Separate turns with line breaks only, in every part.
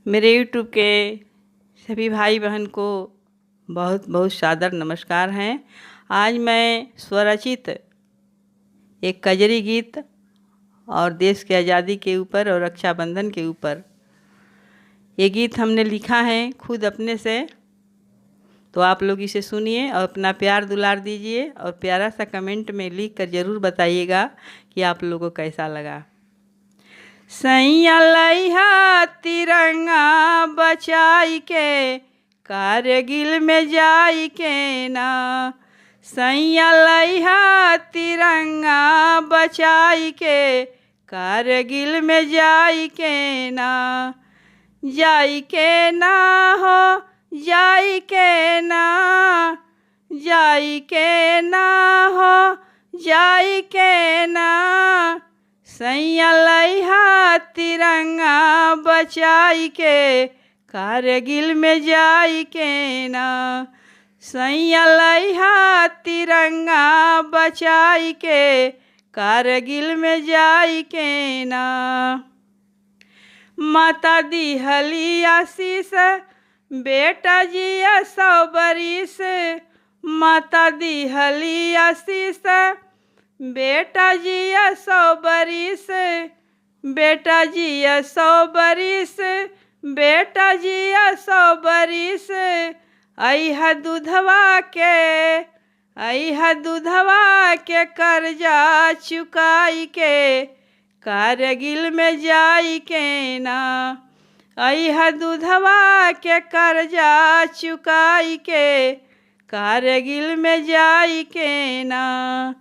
मेरे यूट्यूब के सभी भाई बहन को बहुत बहुत सादर नमस्कार हैं। आज मैं स्वरचित एक कजरी गीत और देश की आज़ादी के ऊपर और रक्षाबंधन के ऊपर ये गीत हमने लिखा है खुद अपने से। तो आप लोग इसे सुनिए और अपना प्यार दुलार दीजिए और प्यारा सा कमेंट में लिख कर ज़रूर बताइएगा कि आप लोगों को कैसा लगा। सैया लइहा तिरंगा बचाई के कारगिल में जाई के ना। सैया लइहा तिरंगा बचाई के कारगिल में जाई के ना। जाई के ना हो जाई के ना, जाई के ना हो जाई के ना। सैया लइहा तिरंगा बचाई के कारगिल में जाई के ना। सैया लइहा तिरंगा बचाई के कारगिल में जाई के ना। माता दिहली आशीष बेटा जिया 100 बरिस। माता दिहली आशीष बेटा जिया 100 बरिस। बेटा जिया 100 बरिस। बेटा जिया 100 बरिस। अइहा दूधवा के अइहा दूधवा के कर्जा चुकाई के कारगिल में जाई के ना। अइहा दूधवा के कर्जा चुकाई के कारगिल में जाई के ना।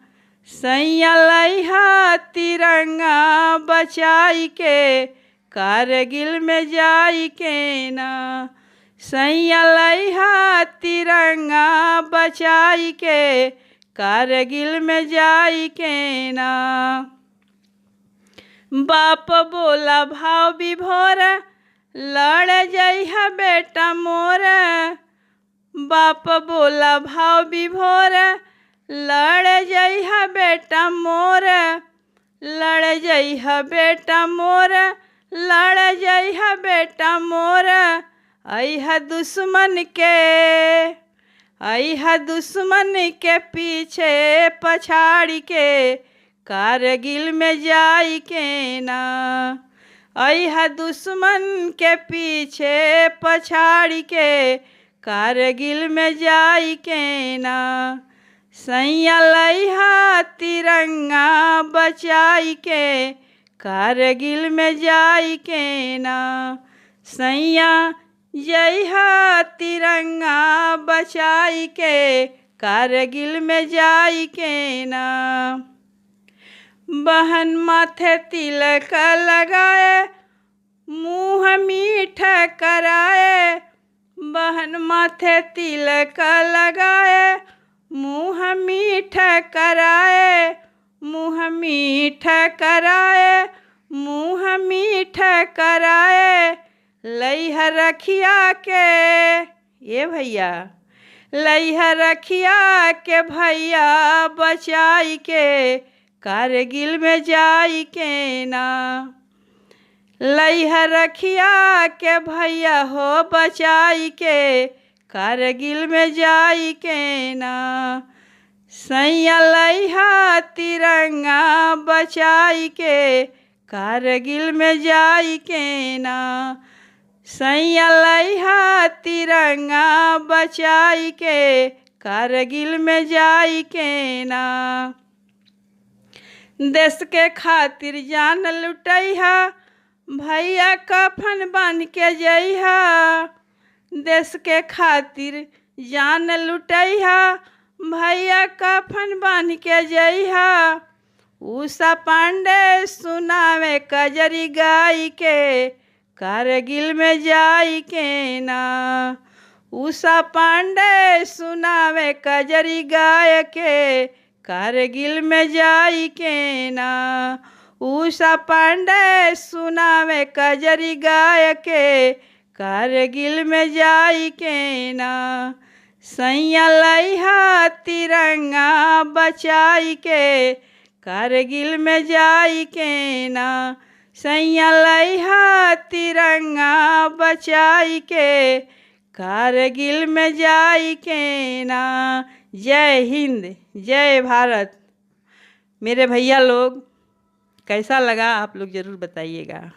सैया लइहा तिरंगा बचाई के कारगिल में जाई के ना। सैया लइहा तिरंगा बचाई के कारगिल में जाई के ना। बाप बोला भाव विभोर लड़ जइहा बेटा मोर। बाप बोला भाव विभोर लड़ जइहा बेटा मोर। लड़ जइहा बेटा मोर। लड़ जइहा बेटा मोर। अइहा दुश्मन के पीछे पछाड़ी के कारगिल में जाई के ना। अइहा दुश्मन के पीछे पछाड़ी के कारगिल में जाई के ना। सैया लइहा तिरंगा बचाई के कारगिल में जाई के ना। सैया जइहा तिरंगा बचाई के कारगिल में जाई के ना। बहन माथे तिलक लगाए मुँह मीठा कराए। बहन माथे तिलक लगाए मुँह मीठा कराए। मुँह मीठा कराए मुँह मीठा कराए। लइहा रखिया के ये भैया लइहा रखिया के भैया बचाई के कारगिल में जाई के ना। लइहा रखिया के भैया हो बचाई के कारगिल में जाई के ना। सैया लइहा तिरंगा बचाई के कारगिल में जाई के ना। सैया लइहा तिरंगा बचाई के कारगिल में जाई के ना। देश के खातिर जान लुटैहा भैया कफन बन के जइहा। देश के खातिर जान लुटैहा भैया कफन बन के जइहा। उषा पांडे सुनावे कजरी गाई के कारगिल में जाई के ना। उषा पांडे सुनावे कजरी गाय के कारगिल में जाई के ना। उषा पांडे सुनावे कजरी गाय के कारगिल में जाई के ना। सैया लइहा तिरंगा बचाई के कारगिल में जाई के ना। सैया लइहा तिरंगा बचाई के, कारगिल में जाई के ना। जय हिंद, जय भारत। मेरे भैया लोग, कैसा लगा आप लोग ज़रूर बताइएगा।